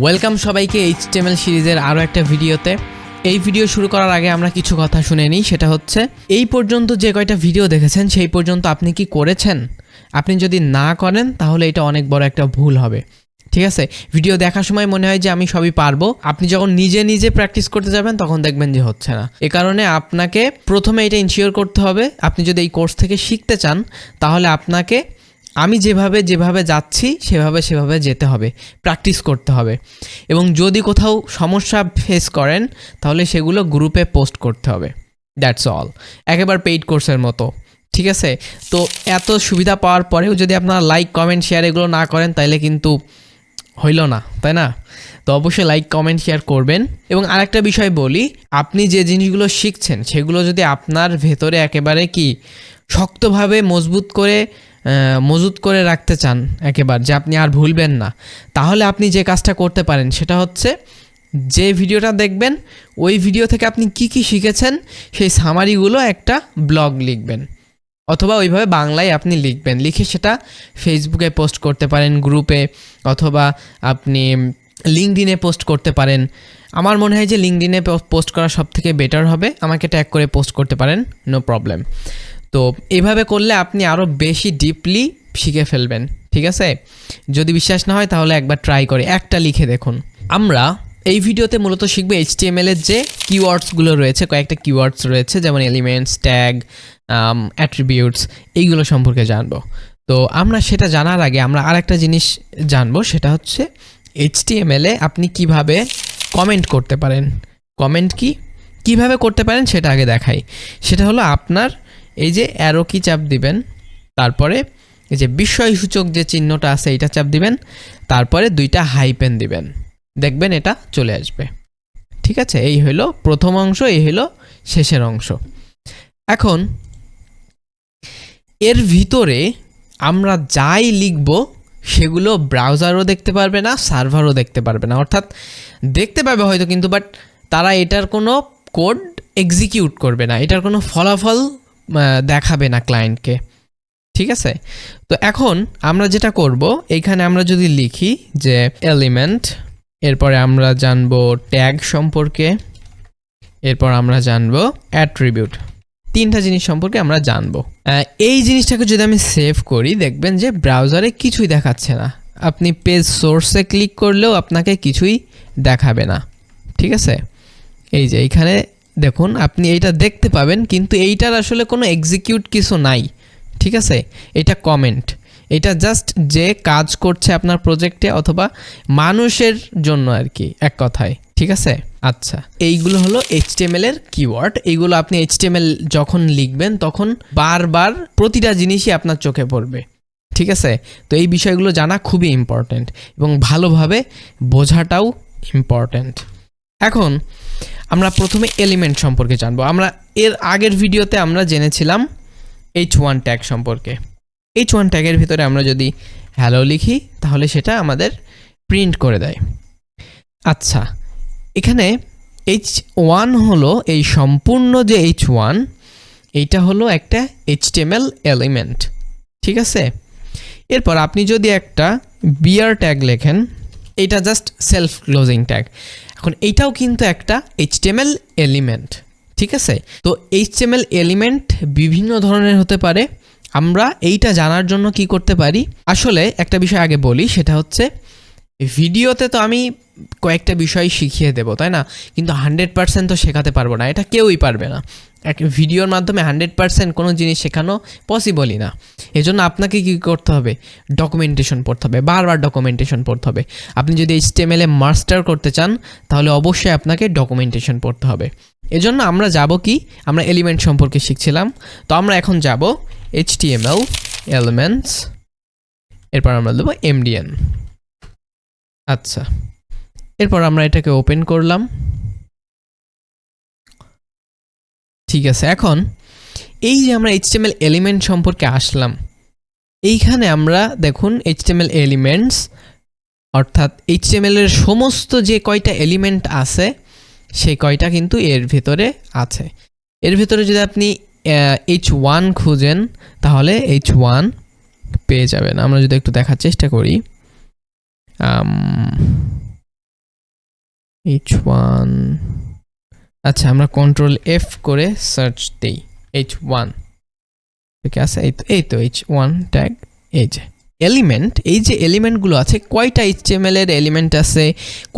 Welcome সবাইকে HTML সিরিজের আরও একটা ভিডিওতে। এই ভিডিও শুরু করার আগে আমরা কিছু কথা শুনে নিই। সেটা হচ্ছে, এই পর্যন্ত যে কয়টা ভিডিও দেখেছেন সেই পর্যন্ত আপনি কি করেছেন? আপনি যদি না করেন তাহলে এটা অনেক বড় একটা ভুল হবে। ঠিক আছে, ভিডিও দেখার সময় মনে হয় যে আমি সবই পারবো, আপনি যখন নিজে নিজে প্র্যাকটিস করতে যাবেন তখন দেখবেন যে হচ্ছে না। এ কারণে আপনাকে প্রথমে এটা ইনশিওর করতে হবে, আপনি যদি এই কোর্স থেকে শিখতে চান তাহলে আপনাকে আমি যেভাবে যাচ্ছি সেভাবে যেতে হবে, প্র্যাকটিস করতে হবে। এবং যদি কোথাও সমস্যা ফেস করেন তাহলে সেগুলো গ্রুপে পোস্ট করতে হবে। দ্যাটস অল, একেবারে পেইড কোর্সের মতো। ঠিক আছে, তো এত সুবিধা পাওয়ার পরেও যদি আপনারা লাইক কমেন্ট শেয়ার এগুলো না করেন তাহলে কিন্তু হইল না, তাই না? তো অবশ্যই লাইক কমেন্ট শেয়ার করবেন। এবং আরেকটা বিষয় বলি, আপনি যে জিনিসগুলো শিখছেন সেগুলো যদি আপনার ভেতরে একেবারে কি শক্তভাবে মজুত করে রাখতে চান একেবারে, যে আপনি আর ভুলবেন না, তাহলে আপনি যে কাজটা করতে পারেন সেটা হচ্ছে, যে ভিডিওটা দেখবেন ওই ভিডিও থেকে আপনি কি শিখেছেন সেই সামারিগুলো একটা ব্লগ লিখবেন, অথবা ওইভাবে বাংলায় আপনি লিখবেন, লিখে সেটা ফেসবুকে পোস্ট করতে পারেন গ্রুপে, অথবা আপনি লিঙ্কডইনে পোস্ট করতে পারেন। আমার মনে হয় যে লিঙ্কডইনে পোস্ট করা সবথেকে বেটার হবে, আমাকে ট্যাগ করে পোস্ট করতে পারেন, নো প্রবলেম। তো এইভাবে করলে আপনি আরও বেশি ডিপলি শিখে ফেলবেন। ঠিক আছে, যদি বিশ্বাস না হয় তাহলে একবার ট্রাই করে একটা লিখে দেখুন। আমরা এই ভিডিওতে মূলত শিখব HTML এর যে কিওয়ার্ডসগুলো রয়েছে, কয়েকটা কিওয়ার্ডস রয়েছে, যেমন এলিমেন্টস, ট্যাগ, অ্যাট্রিবিউটস, এইগুলো সম্পর্কে জানবো। তো আমরা সেটা জানার আগে আমরা আরেকটা জিনিস জানবো, সেটা হচ্ছে HTML এ আপনি কিভাবে কমেন্ট করতে পারেন। কমেন্ট কিভাবে করতে পারেন সেটা আগে দেখাই। সেটা হলো, আপনার এই যে অ্যারো কি চাপ দিবেন, তারপরে এই যে বিস্ময়সূচক যে চিহ্নটা আছে এটা চাপ দিবেন, তারপরে দুইটা হাইপেন দিবেন, দেখবেন এটা চলে আসবে। ঠিক আছে, এই হলো প্রথম অংশ, এই হলো শেষের অংশ। এখন এর ভিতরে আমরা যাই লিখব সেগুলো ব্রাউজারও দেখতে পারবে না, সার্ভারও দেখতে পারবে না। অর্থাৎ দেখতে পাবে হয়তো, কিন্তু বাট তারা এটার কোনো কোড এক্সিকিউট করবে না, এটার কোনো ফলাফল দেখাবে না ক্লায়েন্টকে। ঠিক আছে, তো এখন আমরা যেটা করব, এইখানে আমরা যদি লিখি যে এলিমেন্ট, এরপরে আমরা জানবো ট্যাগ সম্পর্কে, এরপর আমরা জানবো অ্যাট্রিবিউট, তিনটা জিনিস সম্পর্কে আমরা জানবো। এই জিনিসটাকে যদি আমি সেভ করি, দেখবেন যে ব্রাউজারে কিছুই দেখাচ্ছে না। আপনি পেজ সোর্সে ক্লিক করলেও আপনাকে কিছুই দেখাবে না। ঠিক আছে, এই যে এইখানে দেখুন, আপনি এইটা দেখতে পাবেন, কিন্তু এইটার আসলে কোনো এক্সিকিউট কিছু নাই। ঠিক আছে, এটা কমেন্ট, এটা জাস্ট যে কাজ করছে আপনার প্রজেক্টে অথবা মানুষের জন্য আর কি, এক কথায়। ঠিক আছে, আচ্ছা, এইগুলো হলো HTML এর কিওয়ার্ড। এইগুলো আপনি HTML যখন লিখবেন তখন বারবার প্রতিটা জিনিসই আপনার চোখে পড়বে। ঠিক আছে, তো এই বিষয়গুলো জানা খুবই ইম্পর্ট্যান্ট এবং ভালোভাবে বোঝাটাও ইম্পর্ট্যান্ট। এখন আমরা প্রথমে এলিমেন্ট সম্পর্কে জানবো। আমরা এর আগের ভিডিওতে আমরা জেনেছিলাম H1 ট্যাগ সম্পর্কে। H1 ট্যাগের ভিতরে আমরা যদি হ্যালো লিখি তাহলে সেটা আমাদের প্রিন্ট করে দেয়। আচ্ছা, এখানে H1 হলো এই সম্পূর্ণ যে H1, এইটা হলো একটা HTML এলিমেন্ট। ঠিক আছে, এরপর আপনি যদি একটা বিয়ার ট্যাগ লেখেন, এটা জাস্ট সেলফ ক্লোজিং ট্যাগ। এখন এইটাও কিন্তু একটা HTML এলিমেন্ট। ঠিক আছে, তো HTML এলিমেন্ট বিভিন্ন ধরনের হতে পারে। আমরা এইটা জানার জন্য কি করতে পারি, আসলে একটা বিষয় আগে বলি, সেটা হচ্ছে ভিডিওতে তো আমি কয়েকটা বিষয় শিখিয়ে দেবো, তাই না? কিন্তু 100% তো শেখাতে পারবো না, এটা কেউই পারবে না। এক ভিডিওর মাধ্যমে 100% কোনো জিনিস শেখানো পসিবলই না। এজন্য আপনাকে কি করতে হবে, ডকুমেন্টেশন পড়তে হবে, বারবার ডকুমেন্টেশন পড়তে হবে। আপনি যদি HTML এ মাস্টার করতে চান তাহলে অবশ্যই আপনাকে ডকুমেন্টেশন পড়তে হবে। এজন্য আমরা যাব কি, আমরা এলিমেন্ট সম্পর্কে শিখছিলাম, তো আমরা এখন যাব HTML এলিমেন্টস, এরপর আমরা দেবো MDN। আচ্ছা, এরপর আমরা এটাকে ওপেন করলাম। ঠিক আছে, এখন এই যে আমরা HTML এলিমেন্ট সম্পর্কে আসলাম, এইখানে আমরা দেখুন HTML এলিমেন্টস, অর্থাৎ HTML এর সমস্ত যে কয়টা এলিমেন্ট আছে সেই কয়টা কিন্তু এর ভিতরে আছে। এর ভিতরে যদি আপনি H1 খুঁজেন তাহলে H1 পেয়ে যাবেন। আমরা যদি একটু দেখার চেষ্টা করি, h1 আচ্ছা আমরা কন্ট্রোল F করে সার্চ দেই h1 ঠিক আছে এই তো h1 ট্যাগ এই যে এলিমেন্ট এই যে এলিমেন্টগুলো আছে কয়টা HTML এর এলিমেন্ট আছে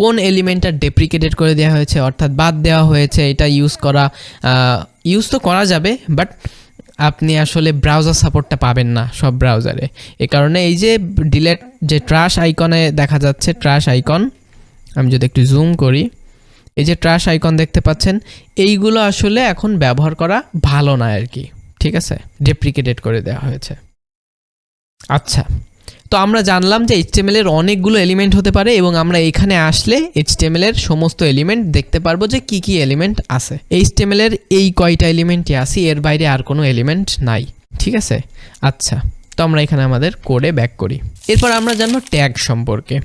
কোন এলিমেন্টটা ডেপ্রিকেটেড করে দেওয়া হয়েছে অর্থাৎ বাদ দেওয়া হয়েছে এটা ইউজ তো করা যাবে বাট আপনি আসলে ব্রাউজার সাপোর্টটা পাবেন না সব ব্রাউজারে এই কারণে এই যে ডিলেট যে ট্র্যাশ আইকনে দেখা যাচ্ছে ট্র্যাশ আইকন আমি যদি একটু জুম করি এই যে ট্র্যাশ আইকন দেখতে পাচ্ছেন এইগুলো আসলে এখন ব্যবহার করা ভালো না আর কি ঠিক আছে ডেপ্রিকেটেড করে দেওয়া হয়েছে আচ্ছা তো আমরা জানলাম যে HTML এর অনেকগুলো এলিমেন্ট হতে পারে এবং আমরা এখানে আসলে HTML এর সমস্ত এলিমেন্ট দেখতে পারবো যে কি কি এলিমেন্ট আছে HTML এর এই কয়টা এলিমেন্টই আছে এর বাইরে আর কোনো এলিমেন্ট নাই ঠিক আছে আচ্ছা তো আমরা এখানে আমাদের কোডে ব্যাক করি এরপর আমরা জানবো ট্যাগ সম্পর্কে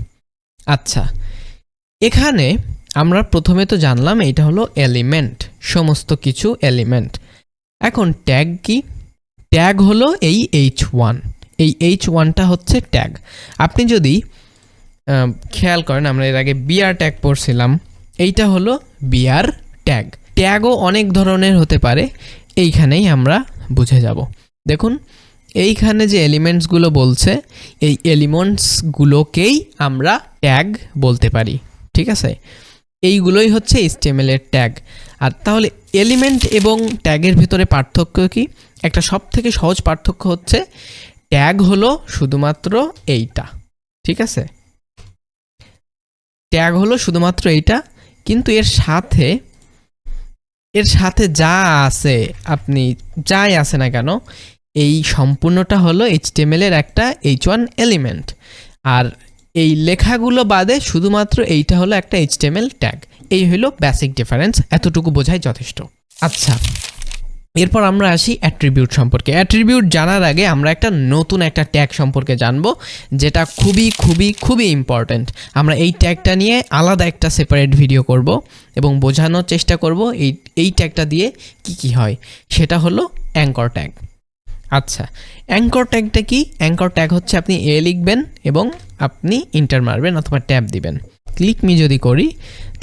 আচ্ছা এখানে আমরা প্রথমে তো জানলাম এটা হলো এলিমেন্ট সমস্ত কিছু এলিমেন্ট এখন ট্যাগ কি ট্যাগ হলো এই h1 এই h1টা হচ্ছে ট্যাগ আপনি যদি খেয়াল করেন আমরা এর আগে বিআর ট্যাগ পড়ছিলাম এইটা হলো বিআর ট্যাগ ট্যাগও অনেক ধরনের হতে পারে এইখানেই আমরা বুঝে যাব দেখুন এইখানে যে এলিমেন্টসগুলো বলছে এই এলিমেন্টসগুলোকেই আমরা ট্যাগ বলতে পারি ঠিক আছে এইগুলোই হচ্ছে HTML এর ট্যাগ আর তাহলে এলিমেন্ট এবং ট্যাগের ভিতরে পার্থক্য কি একটা সবথেকে সহজ পার্থক্য হচ্ছে ট্যাগ হলো শুধুমাত্র এইটা ঠিক আছে ট্যাগ হলো শুধুমাত্র এইটা কিন্তু এর সাথে যা আছে আপনি যাই আছে না কেন এই সম্পূর্ণটা হলো HTML এর একটা h1 এলিমেন্ট আর এই লেখাগুলো বাদে শুধুমাত্র এইটা হলো একটা HTML ট্যাগ এই হলো বেসিক ডিফারেন্স এতটুকু বোঝাই যথেষ্ট আচ্ছা এরপর আমরা আসি অ্যাট্রিবিউট সম্পর্কে অ্যাট্রিবিউট জানার আগে আমরা নতুন একটা ট্যাগ সম্পর্কে জানবো যেটা খুবই খুবই খুবই ইম্পর্ট্যান্ট আমরা এই ট্যাগটা নিয়ে আলাদা একটা সেপারেট ভিডিও করব এবং বোঝানোর চেষ্টা করব এই ট্যাগটা দিয়ে কি হয় সেটা হলো অ্যাঙ্কর ট্যাগ আচ্ছা অ্যাঙ্কর ট্যাগটা কি অ্যাঙ্কর ট্যাগ হচ্ছে আপনি এ লিখবেন এবং আপনি ইন্টার মারবেন অথবা ট্যাব দিবেন ক্লিক মি যদি করি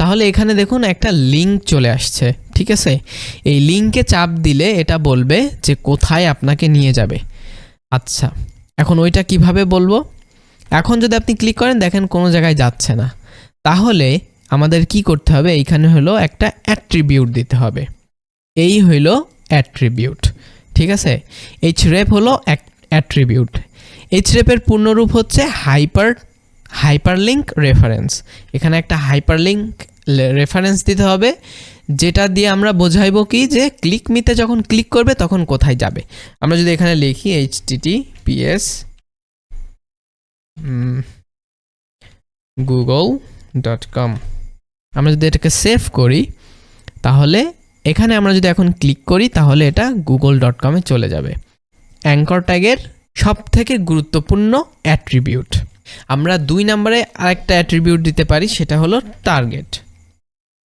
তাহলে এখানে দেখুন একটা লিঙ্ক চলে আসছে ঠিক আছে এই লিঙ্কে চাপ দিলে এটা বলবে যে কোথায় আপনাকে নিয়ে যাবে আচ্ছা এখন ওইটা কিভাবে বলবো এখন যদি আপনি ক্লিক করেন দেখেন কোনো জায়গায় যাচ্ছে না তাহলে আমাদের কি করতে হবে এইখানে হলো একটা অ্যাট্রিবিউট দিতে হবে এই হলো অ্যাট্রিবিউট ঠিক আছে href হলো অ্যাট্রিবিউট href এর পূর্ণরূপ হচ্ছে হাইপারলিংক রেফারেন্স এখানে একটা হাইপারলিংক রেফারেন্স দিতে হবে যেটা দিয়ে আমরা বোঝাইবো কি যে ক্লিক মিতে যখন ক্লিক করবে তখন কোথায় যাবে আমরা যদি এখানে লিখি https google.com আমরা যদি এটাকে সেভ করি তাহলে এখানে আমরা যদি এখন ক্লিক করি তাহলে এটা google.com এ চলে যাবে অ্যাঙ্কর ট্যাগের সবথেকে গুরুত্বপূর্ণ অ্যাট্রিবিউট আমরা 2 নম্বরে আরেকটা অ্যাট্রিবিউট দিতে পারি সেটা হলো টার্গেট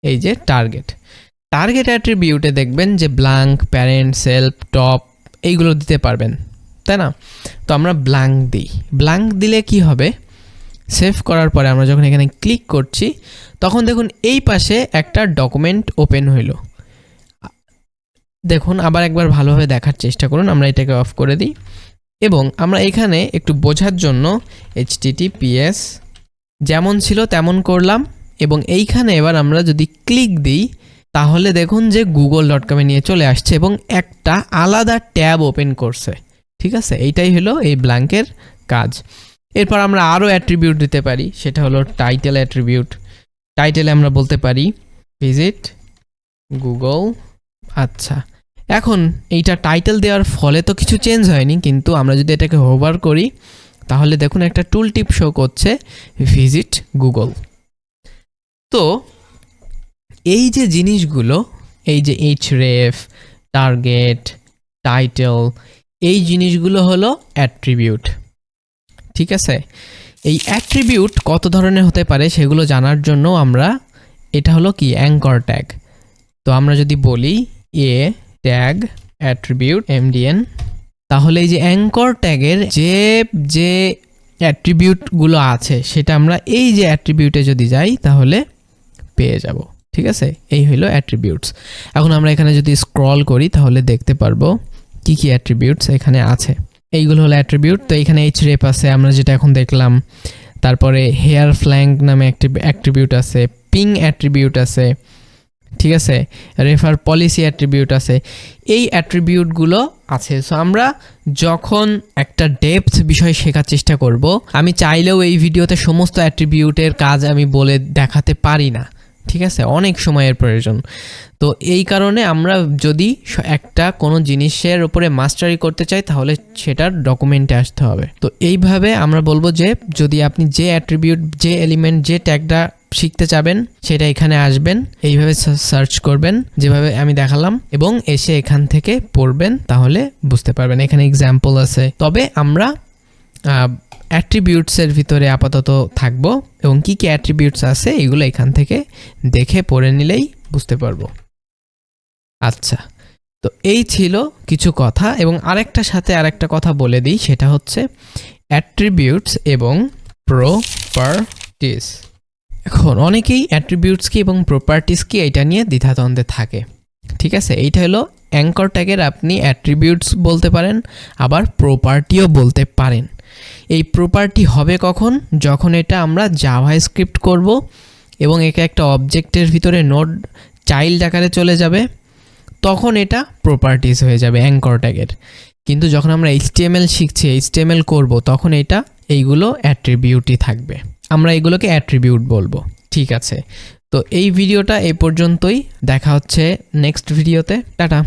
এই যে টার্গেট অ্যাট্রিবিউটে দেখবেন যে ব্ল্যাঙ্ক প্যারেন্ট সেলফ টপ এইগুলো দিতে পারবেন তাই না তো আমরা ব্ল্যাঙ্ক দিলে কি হবে সেভ করার পরে আমরা যখন এখানে ক্লিক করছি তখন দেখুন এই পাশে একটা ডকুমেন্ট ওপেন হইলো দেখুন আবার একবার ভালোভাবে দেখার চেষ্টা করুন আমরা এটাকে অফ করে দিই এবং আমরা এখানে একটু বোঝার জন্য https যেমন ছিল তেমন করলাম এবং এইখানে এবার আমরা যদি ক্লিক দিই তাহলে দেখুন যে google.com এ নিয়ে চলে আসছে এবং একটা আলাদা ট্যাব ওপেন করছে ঠিক আছে এইটাই হলো এই ব্ল্যাঙ্কের কাজ এরপর আমরা আরও অ্যাট্রিবিউট দিতে পারি সেটা হলো টাইটেল অ্যাট্রিবিউট টাইটেলে আমরা বলতে পারি ভিজিট গুগল আচ্ছা এখন এইটা টাইটেল দেওয়ার ফলে তো কিছু চেঞ্জ হয়নি কিন্তু আমরা যদি এটাকে হোভার করি তাহলে দেখুন একটা টুল টিপ শো করছে ভিজিট গুগল তো এই যে জিনিসগুলো এই যে href টার্গেট টাইটেল এই জিনিসগুলো হলো অ্যাট্রিবিউট ঠিক আছে এই অ্যাট্রিবিউট কত ধরনের হতে পারে সেগুলো জানার জন্য আমরা এটা হলো কি অ্যাঙ্কর ট্যাগ তো আমরা যদি বলি এ ট্যাগ অ্যাট্রিবিউট mdn তাহলে এই যে অ্যাঙ্কর ট্যাগের যে অ্যাট্রিবিউটগুলো আছে সেটা আমরা এই যে অ্যাট্রিবিউটে যদি যাই তাহলে পেয়ে যাব। ঠিক আছে, এই হলো অ্যাট্রিবিউটস। এখন আমরা এখানে যদি স্ক্রল করি তাহলে দেখতে পারবো কি কি অ্যাট্রিবিউটস এখানে আছে। এইগুলো হলো অ্যাট্রিবিউট। তো এখানে href আছে, আমরা যেটা এখন দেখলাম। তারপরে হেয়ার ফ্ল্যাঙ্ক নামে একটি অ্যাট্রিবিউট আছে, পিং অ্যাট্রিবিউট আছে, ঠিক আছে, রেফার পলিসি অ্যাট্রিবিউট আছে, এই অ্যাট্রিবিউটগুলো আছে। সো আমরা যখন একটা ডেপথ বিষয় শেখার চেষ্টা করব, আমি চাইলেও এই ভিডিওতে সমস্ত অ্যাট্রিবিউটের কাজ আমি বলে দেখাতে পারি না, ঠিক আছে, অনেক সময়ের প্রয়োজন। তো এই কারণে আমরা যদি একটা কোনো জিনিসের উপরে মাস্টারি করতে চাই তাহলে সেটার ডকুমেন্টে আসতে হবে। তো এইভাবে আমরা বলবো যে যদি আপনি যে অ্যাট্রিবিউট, যে এলিমেন্ট, যে ট্যাগটা শিখতে চাবেন সেটা এখানে আসবেন, এইভাবে সার্চ করবেন যেভাবে আমি দেখালাম এবং এসে এখান থেকে পড়বেন, তাহলে বুঝতে পারবেন। এখানে এক্সাম্পল আছে। তবে আমরা অ্যাট্রিবিউটসের ভিতরে আপাতত থাকবো এবং কি কি অ্যাট্রিবিউটস আছে এগুলো এখান থেকে দেখে পড়ে নিলেই বুঝতে পারবো। আচ্ছা, তো এই ছিল কিছু কথা। এবং আরেকটা সাথে আরেকটা কথা বলে দিই, সেটা হচ্ছে অ্যাট্রিবিউটস এবং প্রপার্টিস। এখন অনেকেই অ্যাট্রিবিউটস কি এবং প্রপার্টিস কি এটা নিয়ে দ্বিধাদ্বন্দ্বে থাকে, ঠিক আছে। এইটা হলো অ্যাঙ্কর ট্যাগের আপনি অ্যাট্রিবিউটস বলতে পারেন, আবার প্রপার্টিও বলতে পারেন। এই প্রপার্টি হবে কখন? যখন এটা আমরা জাভাস্ক্রিপ্ট করব এবং একে একটা অবজেক্টের ভিতরে নোড চাইল্ড আকারে চলে যাবে, তখন এটা প্রপার্টিস হয়ে যাবে অ্যাঙ্কর ট্যাগের। কিন্তু যখন আমরা HTML শিখছি, HTML করব, তখন এইগুলো অ্যাট্রিবিউটই থাকবে, আমরা এগুলোকে অ্যাট্রিবিউট বলবো। ঠিক আছে, তো এই ভিডিওটা এই পর্যন্তই, দেখা হচ্ছে নেক্সট ভিডিওতে। টাটা।